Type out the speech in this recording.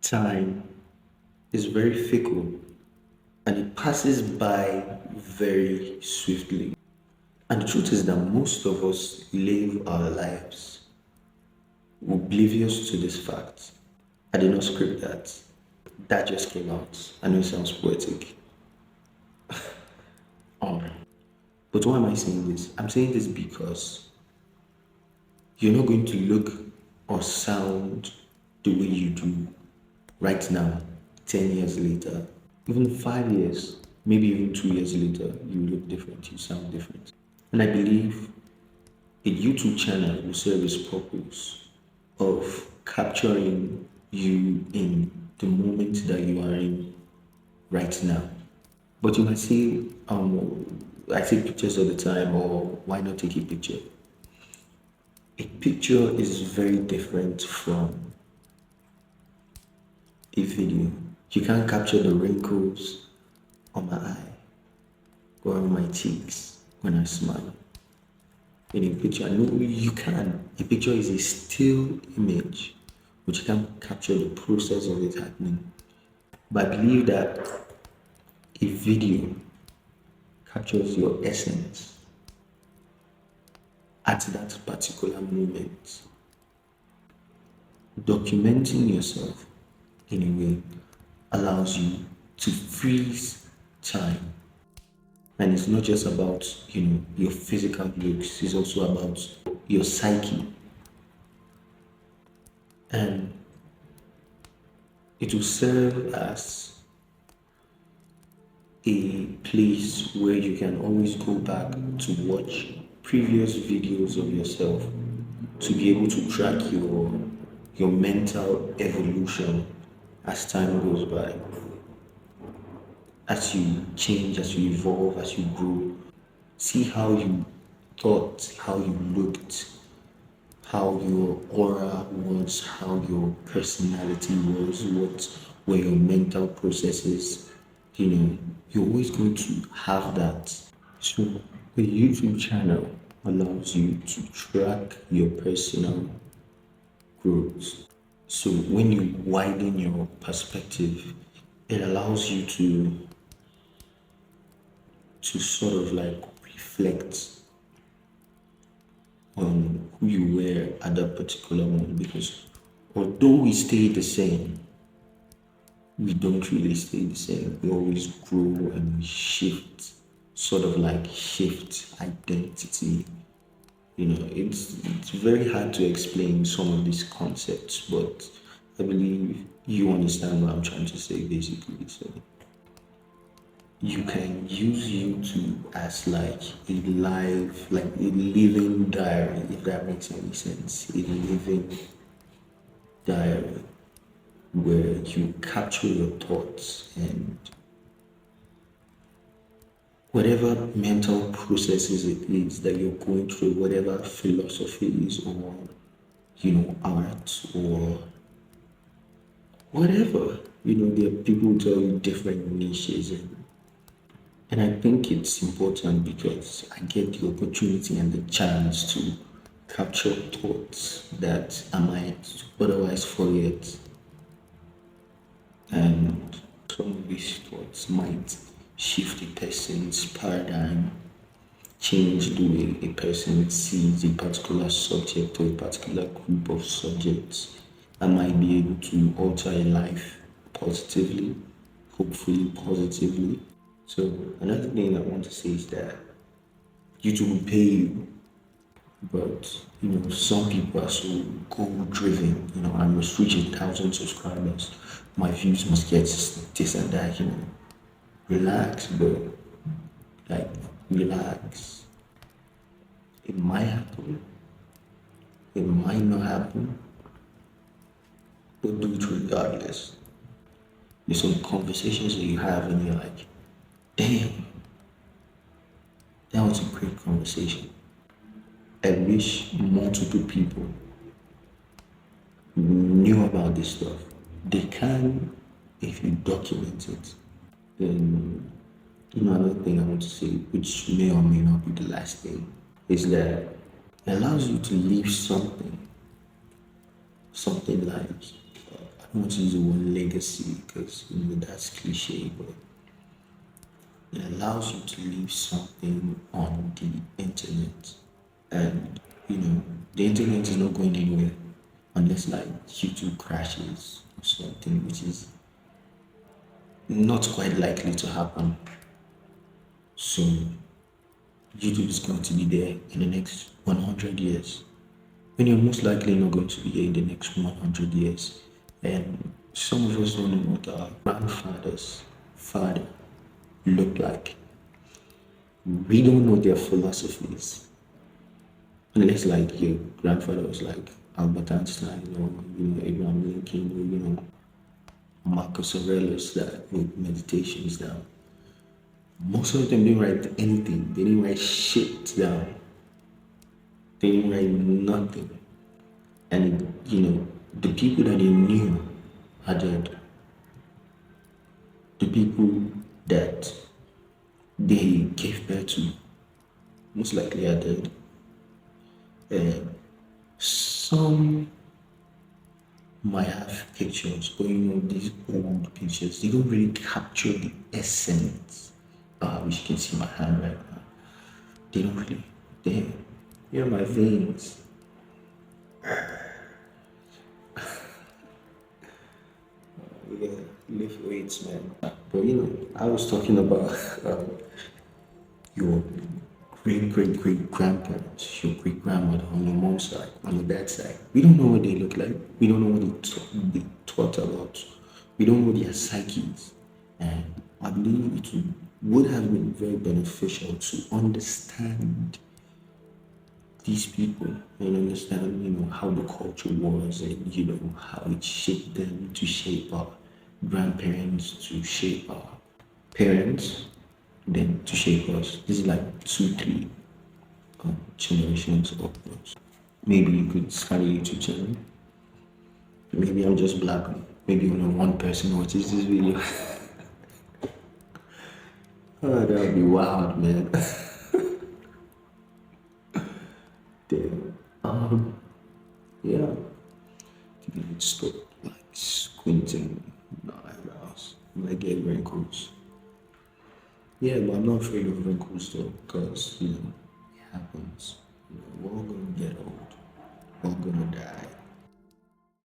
Time is very fickle and it passes by very swiftly. And the truth is that most of us live our lives oblivious to this fact. I did not script that. That just came out. I know it sounds poetic. Um, but why am I saying this? I'm saying this because you're not going to look or sound the way you do right now, 10 years later, even 5 years, maybe even 2 years later, you look different, you sound different. And I believe a YouTube channel will serve its purpose of capturing you in the moment that you are in right now. But you might say, I take pictures all the time, or why not take a picture? A picture is very different from a video. You can't capture the wrinkles on my eye or on my cheeks when I smile. In a picture, no, you can. A picture is a still image, which you can capture the process of it happening. But I believe that a video captures your essence at that particular moment. Documenting yourself in a way allows you to freeze time. And it's not just about, your physical looks, it's also about your psyche. And it will serve as a place where you can always go back to watch previous videos of yourself to be able to track your mental evolution as time goes by, as you change, as you evolve, as you grow. See how you thought, how you looked, how your aura was, how your personality was, what were your mental processes. You're always going to have that. So the YouTube channel allows you to track your personal growth. So when you widen your perspective, it allows you to sort of like reflect on who you were at that particular moment, because although we stay the same, we don't really stay the same. We always grow and we shift, sort of like shift identity. It's very hard to explain some of these concepts, but I believe you understand what I'm trying to say basically. So you can use YouTube as like a live, like a living diary, if that makes any sense. A living diary where you capture your thoughts and whatever mental processes it is that you're going through, whatever philosophies or art or whatever. There are people who tell you different niches, and I think it's important because I get the opportunity and the chance to capture thoughts that I might otherwise forget. And some of these thoughts might shift a person's paradigm, change the way a person sees a particular subject or a particular group of subjects, and might be able to alter a life positively, hopefully positively. So another thing I want to say is that YouTube will pay you, but some people are so goal driven. I must reach 1,000 subscribers. My views must get this and that. Relax, bro. Like, relax. It might happen. It might not happen. But do it regardless. There's some conversations that you have and you're like, damn, that was a great conversation. I wish multiple people knew about this stuff. They can if you document it. Then another thing I want to say, which may or may not be the last thing, is that it allows you to leave something like, I want to use the word legacy because that's cliche, but it allows you to leave something on the internet. And the internet is not going anywhere unless like YouTube crashes or something, which is not quite likely to happen. So YouTube is going to be there in the next 100 years. And you're most likely not going to be here in the next 100 years. And some of us don't know what our grandfather's father looked like. We don't know their philosophies. Unless like your grandfather was like Albert Einstein or Abraham Lincoln or Marcus Aurelius that wrote meditations down. Most of them didn't write anything. They didn't write shit down. They didn't write nothing. And the people that they knew are dead. The people that they gave birth to most likely are dead. And some might have pictures, but these old pictures, they don't really capture the essence. Which you can see my hand right now. They don't really. Here are my veins. Yeah, lift weights, man. But I was talking about your great grandparents, your great grandmother on your mom's side, on your dad's side. We don't know what they look like. We don't know what they taught about. We don't know their psyches. And I believe it would have been very beneficial to understand these people and understand, how the culture was and, how it shaped them to shape our grandparents, to shape our parents, then to shape us. This is like 2, 3 generations upwards. Maybe you could start a YouTube channel. Maybe I'm just black. Maybe only one person watches this video. Oh, that would be wild, man. Damn. Yeah. You can stop like squinting my eyebrows. Like get wrinkles. Yeah, but I'm not afraid of wrinkles though, because it happens. We're all gonna get old. We're all gonna die.